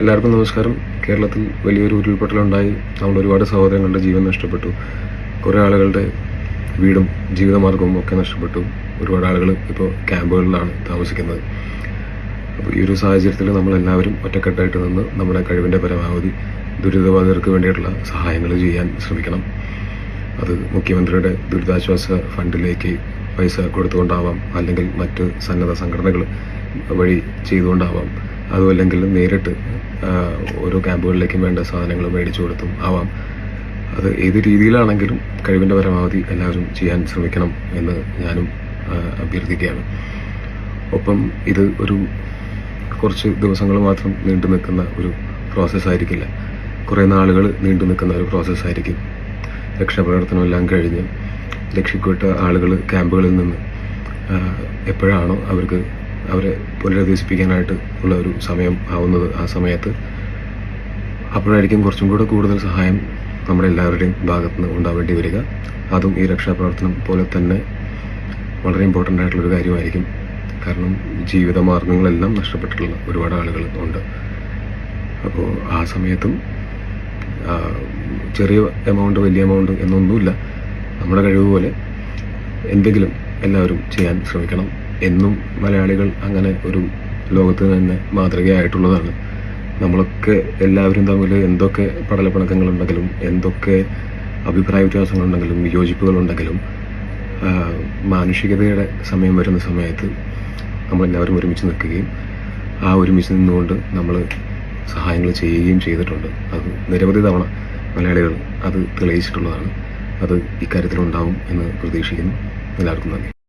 എല്ലാവർക്കും നമസ്കാരം. കേരളത്തിൽ വലിയൊരു ഉരുൾപൊട്ടലുണ്ടായി. നമ്മൾ ഒരുപാട് സഹോദരങ്ങളുടെ ജീവൻ നഷ്ടപ്പെട്ടു. കുറേ ആളുകളുടെ വീടും ജീവിതമാർഗവും ഒക്കെ നഷ്ടപ്പെട്ടു. ഒരുപാട് ആളുകൾ ഇപ്പോൾ ക്യാമ്പുകളിലാണ് താമസിക്കുന്നത്. അപ്പോൾ ഈ ഒരു സാഹചര്യത്തിൽ നമ്മളെല്ലാവരും ഒറ്റക്കെട്ടായിട്ട് നിന്ന് നമ്മുടെ കഴിവിൻ്റെ പരമാവധി ദുരിതബാധിതർക്ക് വേണ്ടിയിട്ടുള്ള സഹായങ്ങൾ ചെയ്യാൻ ശ്രമിക്കണം. അത് മുഖ്യമന്ത്രിയുടെ ദുരിതാശ്വാസ ഫണ്ടിലേക്ക് പൈസ കൊടുത്തുകൊണ്ടാവാം, അല്ലെങ്കിൽ മറ്റ് സന്നദ്ധ സംഘടനകൾ വഴി ചെയ്തുകൊണ്ടാവാം, അതുമല്ലെങ്കിൽ നേരിട്ട് ഓരോ ക്യാമ്പുകളിലേക്കും വേണ്ട സാധനങ്ങൾ മേടിച്ചു കൊടുത്തും ആവാം. അത് ഏത് രീതിയിലാണെങ്കിലും കഴിവിൻ്റെ പരമാവധി എല്ലാവരും ചെയ്യാൻ ശ്രമിക്കണം എന്ന് ഞാനും അഭ്യർത്ഥിക്കുകയാണ്. ഒപ്പം ഇത് ഒരു കുറച്ച് ദിവസങ്ങൾ മാത്രം നീണ്ടു നിൽക്കുന്ന ഒരു പ്രോസസ്സായിരിക്കില്ല, കുറേ നാളുകൾ നീണ്ടു നിൽക്കുന്ന ഒരു പ്രോസസ്സായിരിക്കും. രക്ഷാപ്രവർത്തനമെല്ലാം കഴിഞ്ഞ് രക്ഷപ്പെട്ട ആളുകൾ ക്യാമ്പുകളിൽ നിന്ന് എപ്പോഴാണോ അവരെ പുനരധിവസിപ്പിക്കാനായിട്ട് ഉള്ള ഒരു സമയം ആവുന്നത്, ആ സമയത്ത് അപ്പോഴായിരിക്കും കുറച്ചും കൂടെ കൂടുതൽ സഹായം നമ്മുടെ എല്ലാവരുടെയും ഭാഗത്ത് നിന്ന് ഉണ്ടാവേണ്ടി വരിക. അതും ഈ രക്ഷാപ്രവർത്തനം പോലെ തന്നെ വളരെ ഇമ്പോർട്ടൻ്റ് ആയിട്ടുള്ളൊരു കാര്യമായിരിക്കും. കാരണം ജീവിതമാർഗങ്ങളെല്ലാം നഷ്ടപ്പെട്ടിട്ടുള്ള ഒരുപാട് ആളുകൾ ഉണ്ട്. അപ്പോൾ ആ സമയത്തും ചെറിയ എമൗണ്ട് വലിയ എമൗണ്ട് എന്നൊന്നുമില്ല, നമ്മുടെ കഴിവ് പോലെ എന്തെങ്കിലും എല്ലാവരും ചെയ്യാൻ ശ്രമിക്കണം. എന്നും മലയാളികൾ അങ്ങനെ ഒരു ലോകത്തിന് തന്നെ മാതൃകയായിട്ടുള്ളതാണ്. നമ്മളൊക്കെ എല്ലാവരും തമ്മിൽ എന്തൊക്കെ പടലപ്പിണക്കങ്ങളുണ്ടെങ്കിലും, എന്തൊക്കെ അഭിപ്രായ വ്യത്യാസങ്ങളുണ്ടെങ്കിലും, വിയോജിപ്പുകളുണ്ടെങ്കിലും, മാനുഷികതയുടെ സമയം വരുന്ന സമയത്ത് നമ്മളെല്ലാവരും ഒരുമിച്ച് നിൽക്കുകയും ആ ഒരുമിച്ച് നിന്നുകൊണ്ട് നമ്മൾ സഹായങ്ങൾ ചെയ്യുകയും ചെയ്തിട്ടുണ്ട്. അത് നിരവധി തവണ മലയാളികൾ അത് തെളിയിച്ചിട്ടുള്ളതാണ്. അത് ഇക്കാര്യത്തിലുണ്ടാവും എന്ന് പ്രതീക്ഷിക്കുന്നു. എല്ലാവർക്കും നന്ദി.